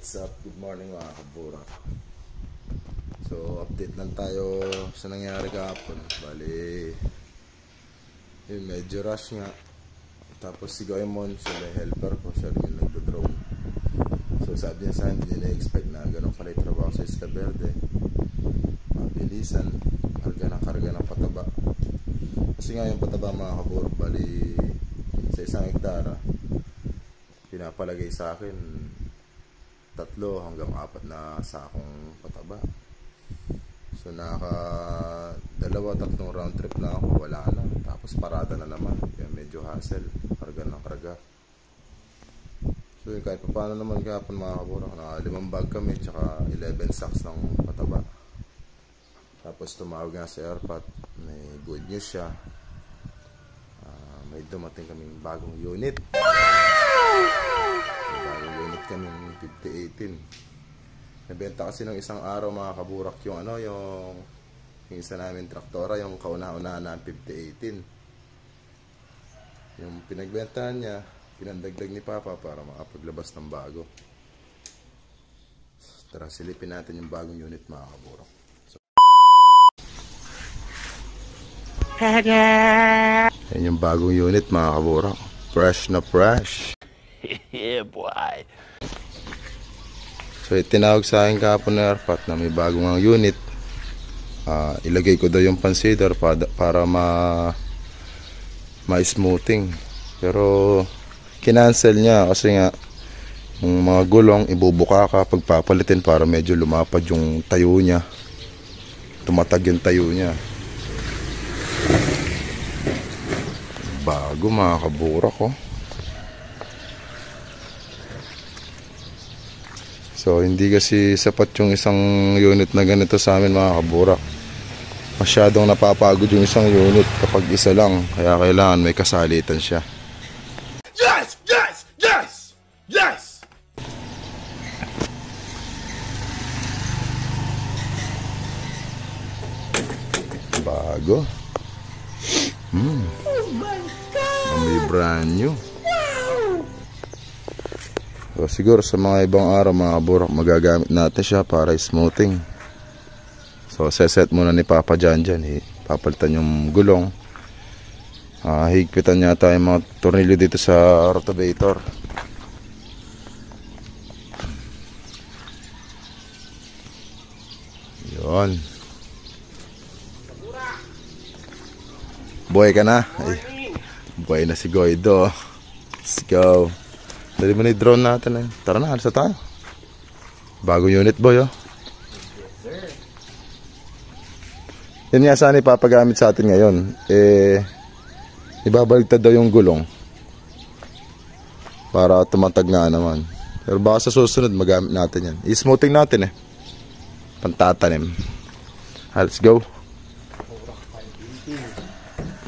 What's up? Good morning mga kabura. So update lang tayo sa nangyari kahapon. Bali yun, medyo rush nga. Tapos si Goemon, siya may helper ko, siya rin yung nagdo-drone. So sabi niya sa akin, hindi na-expect na ganun pala yung trabaho sa Isla Verde. Mabilisan, karga ng pataba. Kasi nga yung pataba mga kabura, bali sa isang hektara pinapalagay sa akin 3 hanggang 4 na sakong pataba. So naka 2-3 round trip na ako, wala na. Tapos parada na naman, kaya medyo hassle, karga ng karga. So yun, kahit pa paano naman kahapon mga kabura, naka 5 bag kami, tsaka 11 sacks ng pataba. Tapos tumawag nga si Airpat, may good news siya. May dumating kaming bagong unit. Bagong unit kaming 5018. Nabenta kasi ng isang araw mga kaburak yung yung isa namin traktora, yung kauna-una na 5018. Yung pinagbentahan niya, pinandagdag ni Papa para makapaglabas ng bago. Tara, silipin natin yung bagong unit mga kaburak. Yan yung bagong unit mga kaburak. Fresh na fresh. Yeah boy. So itinawag sa akin kahapon na Airpat na may bagong unit. Ilagay ko daw yung pansider para ma-smoothing. Pero kinancel niya kasi nga yung mga gulong ibubuka ka pagpapalitin para medyo lumapad yung tayo niya. Tumatag yung tayo niya. Bago mga kaburak ko. So hindi kasi sapat yung isang unit na ganito sa amin mga kaburak. Masyadong napapagod yung isang unit kapag isa lang. Kaya kailangan may kasalitan siya. Yes! Yes! Yes! Yes! Bago. Oh my God! May brand new. So, siguro sa mga ibang araw mga kaburak, magagamit natin siya para smoothing. So seset muna ni Papa dyan. Papalitan yung gulong. Higpitan niya tayo mga tornilyo dito sa rotovator. Yun. Boy ka na? Ay, boy na si Goido. Let's go. Dali mo na yung drone natin. Tara na, alis na tayo. Bagong unit boy oh. Yan nga sana ipapagamit sa atin ngayon. Ibabaligtad daw yung gulong para tumatag nga naman. Pero baka sa susunod magamit natin yan. I-smoothing natin pantatanim. Let's go.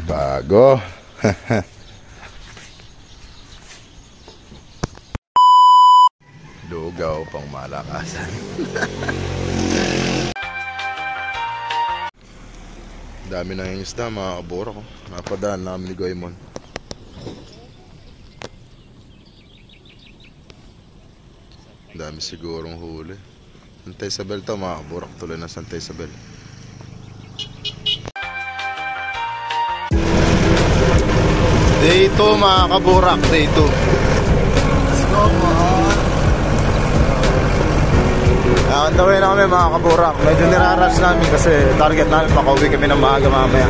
Bago. Lugaw pang malakasan. Dami na yung isda mga kabura ko. Napadaan namin ni Goemon. Dami sigurong huli. Santa Isabel to mga kabura. Tuloy na Santa Isabel. Day 2 mga kaburak, day 2. Let's go mga. On the way na kami mga kaburak. Medyo nirarush namin kasi target namin makauwi kami ng maaga mamaya.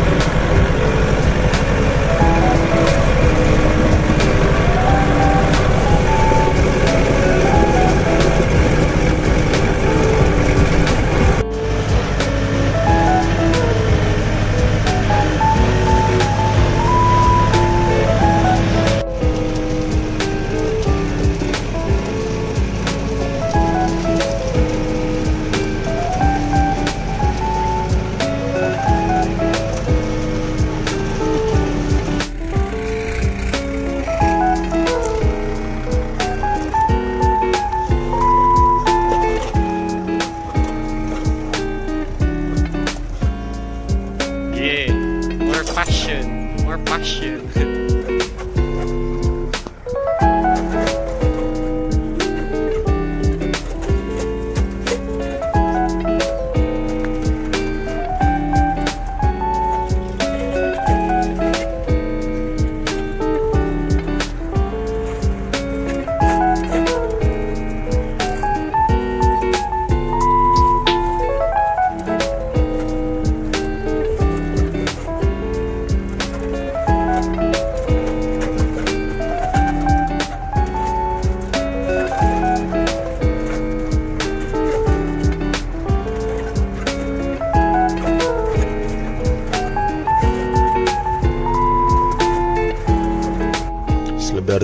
More passion.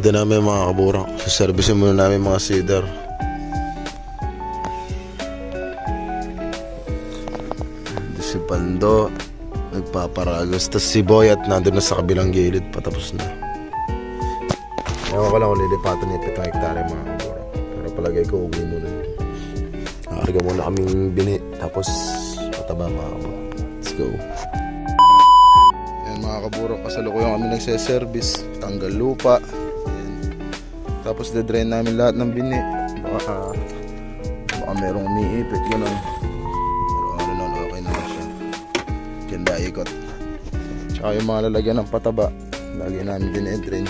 Arte namin mga kaburok. Saservicein muna namin mga cedar. Si Pando nagpaparagos. Tapos si Boyat nandun na sa kabilang gilid. Patapos na. Ewan ko lang kung lilipatan niya 7 hektare mga kaburok. Pero palagay ko uwi muna. Nakarga muna kaming bini. Tapos pataba mga kaburok. Let's go. Yan mga kaburok. Kasalukuyan kami nagse-service. Tanggal lupa. Tapos de-drain namin lahat ng bini. Baka merong umiipit, gano'n. Pero ano nun, okay naman siya. Ganda ikot. Tsaka yung mga lalagyan ng pataba, lagi namin din-drain.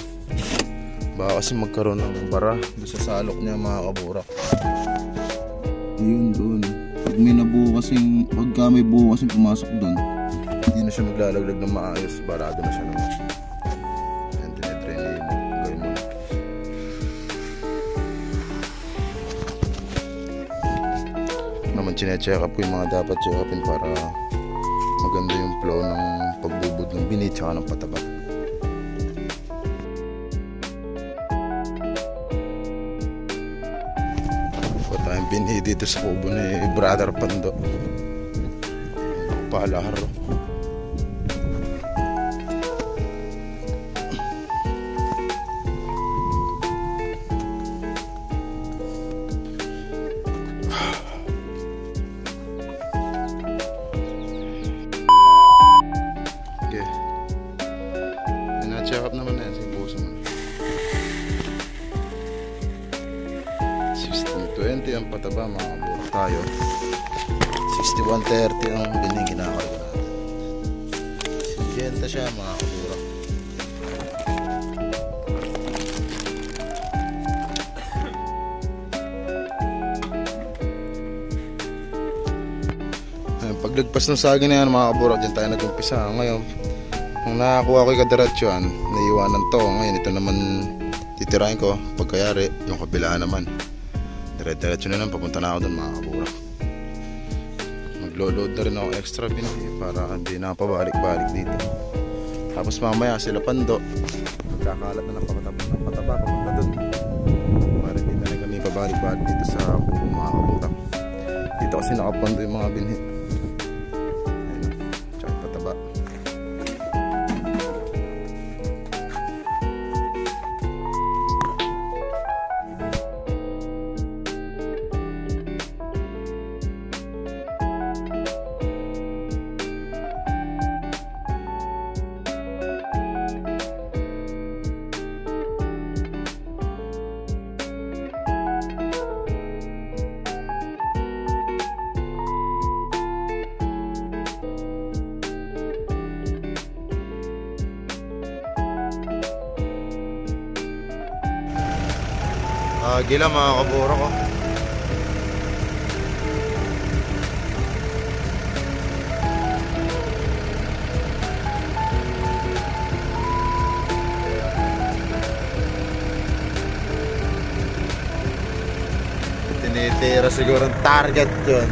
Baka kasi magkaroon ng bara doon sa salok niya mga kaburak. Ayun doon. Pagka may buo kasing pumasok doon, hindi na siya maglalaglag ng maayos. Barado na siya naman. Ayan, din-drain niya yun. Gawin mo. Naman chine-check up ko yung mga dapat check upin para maganda yung flow ng pagbubod ng bini tsaka ng pataba. Ito tayong bini dito sa kubo ni Brother Pando. Palaharo. Check up naman na yan, sige bukas naman. 1620 ang pataba mga kaburok tayo. 6130 ang bining kinakarga natin. Sinjenta siya mga kaburok. Paglagpas ng saging na yan mga kaburok, dyan tayo nag-umpisa. Ngayon nung nakakuha ko yung kadiretsuan, naiiwanan to. Ngayon ito naman titirahin ko. Pagkayari yung kabilaan naman, dire-diretso na lang, papunta na ako doon mga kaburok. Maglo-load na rin ako extra bin para hindi na pabalik-balik dito. Tapos mamaya sila Pando magkakalat na ng pataba papunta doon para hindi na kami pabalik-balik dito sa kubo mga kaburok. Dito kasi nakapando yung mga binhi. Gila mga kaburo ko. Tinitira siguro ang target yun.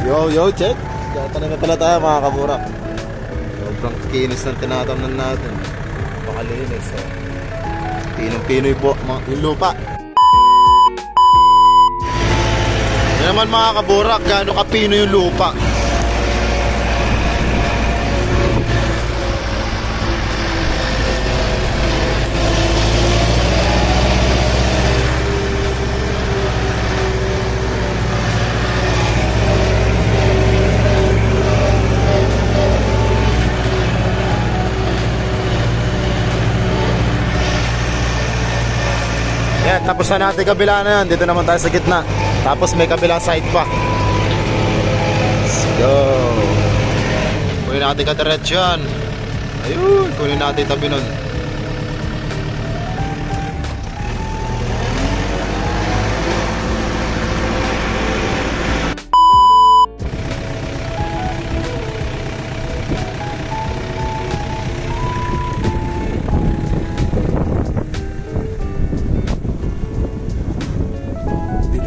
Yo, check. Tatanay na pala tayo mga kaburak. Sobrang kinis ng tinatamnan natin. Pakalinis eh. Pinong-pinoy po yung lupa. Yan naman mga kaburak, gaano kapino yung lupa. Yan, tapos na natin kabila na yan. Dito naman tayo sa gitna. Tapos may kabilang side pa. Let's go. Kunin natin kadiretso yan. Ayun, kunin natin tabi nun.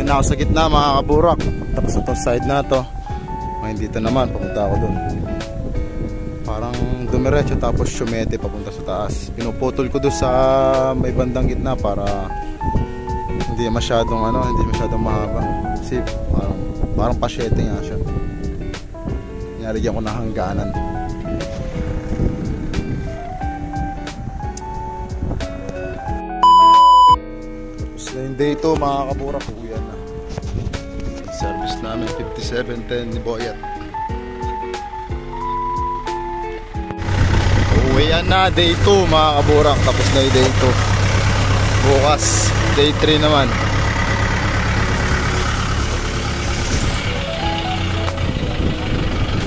Na ako sa gitna mga kaburak. Tapos itong side na to, ngayon dito naman papunta ako dun. Parang dumiretso tapos syumete papunta sa taas. Pinuputol ko doon sa may bandang gitna para hindi masyadong mahaba. Kasi parang pasyete nga siya. Nilagyan ko ng hangganan. Tapos na yung day 2 mga kaburak, uwian na. Service namin 5710 ni Boyat. Uwian na, day 2 mga kaburak. Tapos na yung day 2. Bukas, day 3 naman.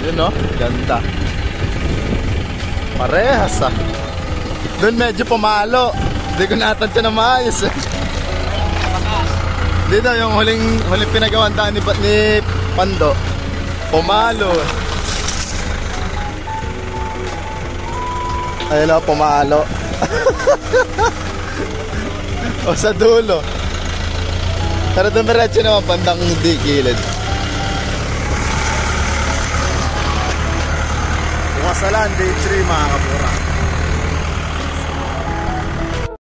Yun no, ganda. Parehas ah. Doon medyo pumalo. Hindi ko natansya na maayos eh. Dito yung huling pinagawan daan ni Pando. Pumalo. Ayun o, pumalo. O sa dulo. Pero dumiretso naman pandang hindi gilid. Bukas na lang, day 3 mga kaburak.